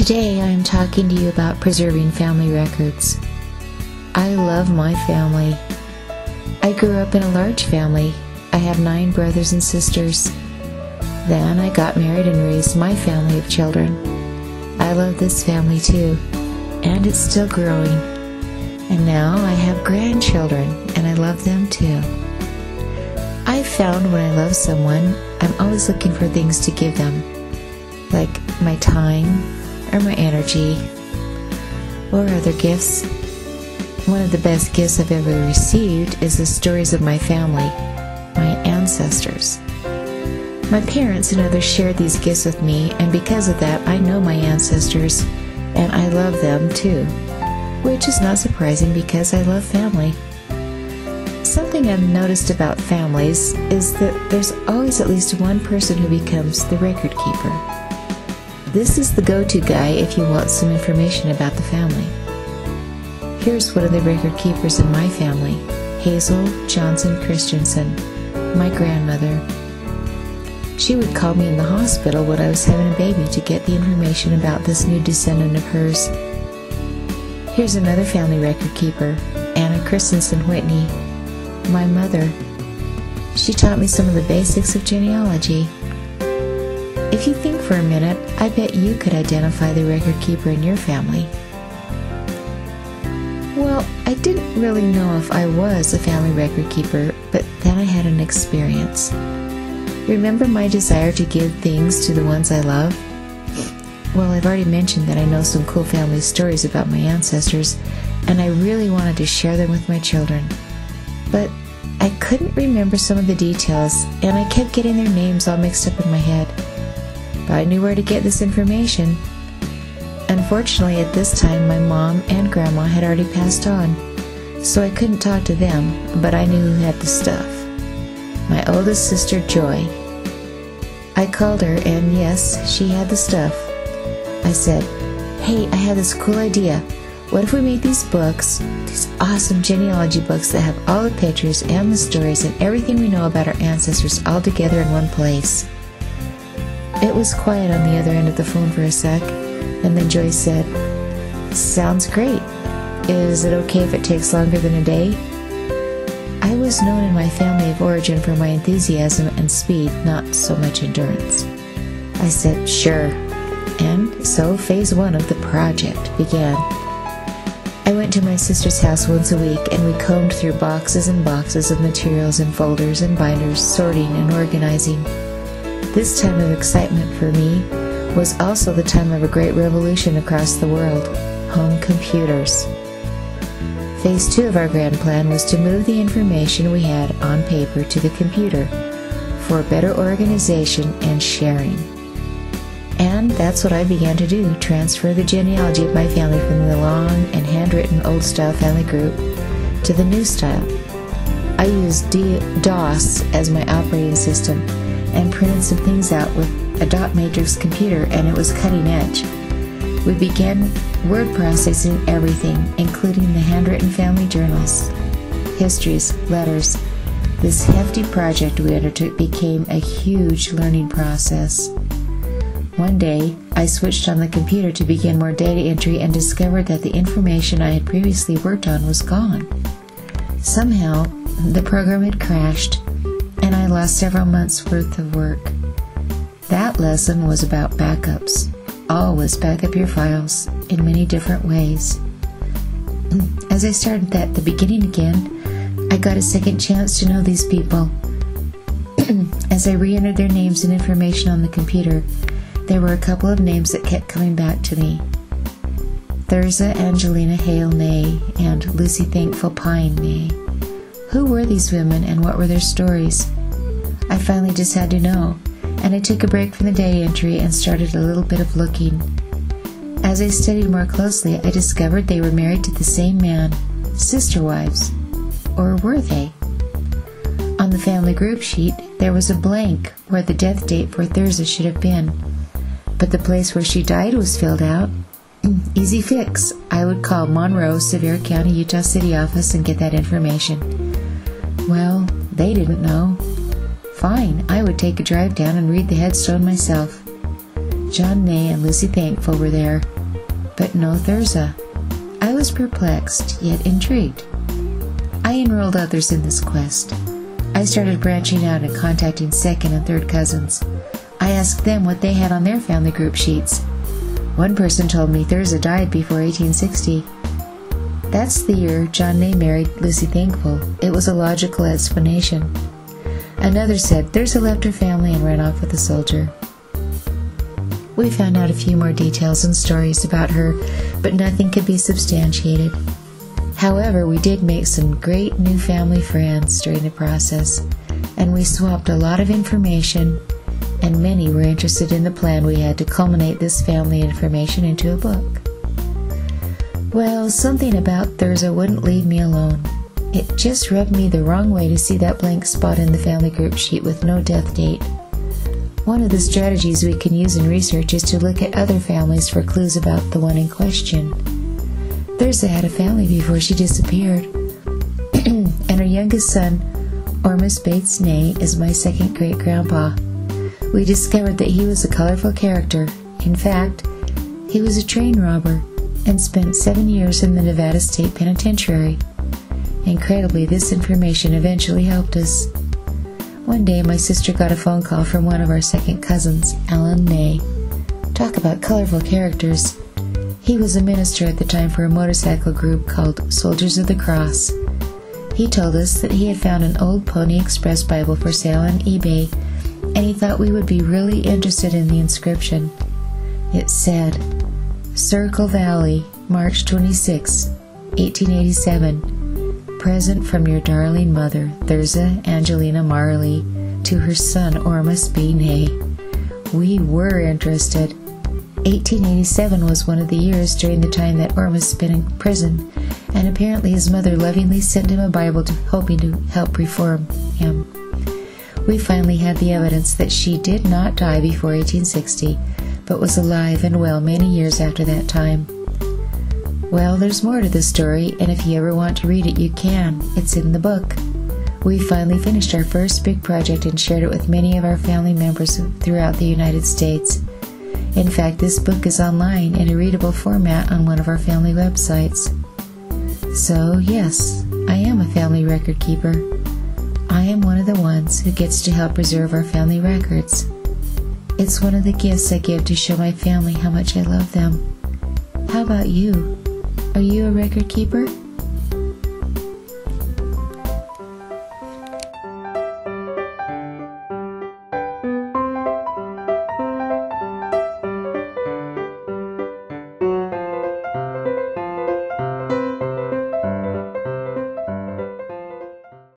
Today I am talking to you about preserving family records. I love my family. I grew up in a large family. I have 9 brothers and sisters. Then I got married and raised my family of children. I love this family too, and it's still growing. And now I have grandchildren, and I love them too. I've found when I love someone, I'm always looking for things to give them, like my time or my energy or other gifts. One of the best gifts I've ever received is the stories of my family, my ancestors. My parents and others shared these gifts with me, and because of that, I know my ancestors, and I love them too, which is not surprising because I love family. Something I've noticed about families is that there's always at least one person who becomes the record keeper. This is the go-to guy if you want some information about the family. Here's one of the record keepers in my family, Hazel Johnson Christensen, my grandmother. She would call me in the hospital when I was having a baby to get the information about this new descendant of hers. Here's another family record keeper, Anna Christensen Whitney, my mother. She taught me some of the basics of genealogy. If you think for a minute, I bet you could identify the record keeper in your family. Well, I didn't really know if I was a family record keeper, but then I had an experience. Remember my desire to give things to the ones I love? Well, I've already mentioned that I know some cool family stories about my ancestors, and I really wanted to share them with my children. But I couldn't remember some of the details, and I kept getting their names all mixed up in my head. But I knew where to get this information. Unfortunately, at this time, my mom and grandma had already passed on, so I couldn't talk to them, but I knew who had the stuff. My oldest sister, Joy. I called her, and yes, she had the stuff. I said, "Hey, I have this cool idea. What if we made these books, these awesome genealogy books that have all the pictures and the stories and everything we know about our ancestors all together in one place?" It was quiet on the other end of the phone for a sec, and then Joy said, "Sounds great. Is it okay if it takes longer than a day?" I was known in my family of origin for my enthusiasm and speed, not so much endurance. I said, "Sure." And so phase 1 of the project began. I went to my sister's house once a week, and we combed through boxes and boxes of materials and folders and binders, sorting and organizing. This time of excitement for me was also the time of a great revolution across the world: home computers. Phase 2 of our grand plan was to move the information we had on paper to the computer for better organization and sharing. And that's what I began to do, transfer the genealogy of my family from the long and handwritten old-style family group to the new style. I used DOS as my operating system and printed some things out with a dot matrix computer, and it was cutting edge. We began word processing everything, including the handwritten family journals, histories, letters. This hefty project we undertook became a huge learning process. One day, I switched on the computer to begin more data entry and discovered that the information I had previously worked on was gone. Somehow, the program had crashed, and I lost several months' worth of work. That lesson was about backups. Always back up your files in many different ways. As I started at the beginning again, I got a second chance to know these people. As I re-entered their names and information on the computer, there were a couple of names that kept coming back to me: Thurza Angelina Hale May and Lucy Thankful Pine May. Who were these women, and what were their stories? I finally just had to know, and I took a break from the data entry and started a little bit of looking. As I studied more closely, I discovered they were married to the same man, sister wives. Or were they? On the family group sheet, there was a blank where the death date for Thurza should have been, but the place where she died was filled out. Easy fix. I would call Monroe, Sevier County, Utah City office and get that information. Well, they didn't know. Fine, I would take a drive down and read the headstone myself. John Ney and Lucy Thankful were there, but no Thirza. I was perplexed, yet intrigued. I enrolled others in this quest. I started branching out and contacting second and third cousins. I asked them what they had on their family group sheets. One person told me Thirza died before 1860. That's the year John Ney married Lucy Thankful. It was a logical explanation. Another said Thirza left her family and ran off with a soldier. We found out a few more details and stories about her, but nothing could be substantiated. However, we did make some great new family friends during the process, and we swapped a lot of information, and many were interested in the plan we had to culminate this family information into a book. Well, something about Thirza wouldn't leave me alone. It just rubbed me the wrong way to see that blank spot in the family group sheet with no death date. One of the strategies we can use in research is to look at other families for clues about the one in question. Thirza had a family before she disappeared, and her youngest son, Ormus Bates Ney, is my second great-grandpa. We discovered that he was a colorful character. In fact, he was a train robber and spent 7 years in the Nevada State Penitentiary. Incredibly, this information eventually helped us. One day, my sister got a phone call from one of our second cousins, Alan Ney. Talk about colorful characters. He was a minister at the time for a motorcycle group called Soldiers of the Cross. He told us that he had found an old Pony Express Bible for sale on eBay, and he thought we would be really interested in the inscription. It said, Circle Valley, March 26, 1887. Present from your darling mother, Thirza Angelina Marley, to her son Ormus B. Ney. We were interested. 1887 was one of the years during the time that Ormus spent in prison, and apparently his mother lovingly sent him a Bible hoping to help reform him. We finally had the evidence that she did not die before 1860, but was alive and well many years after that time. Well, there's more to the story, and if you ever want to read it, you can. It's in the book. We finally finished our first big project and shared it with many of our family members throughout the United States. In fact, this book is online in a readable format on one of our family websites. So, yes, I am a family record keeper. I am one of the ones who gets to help preserve our family records. It's one of the gifts I give to show my family how much I love them. How about you? Are you a record keeper?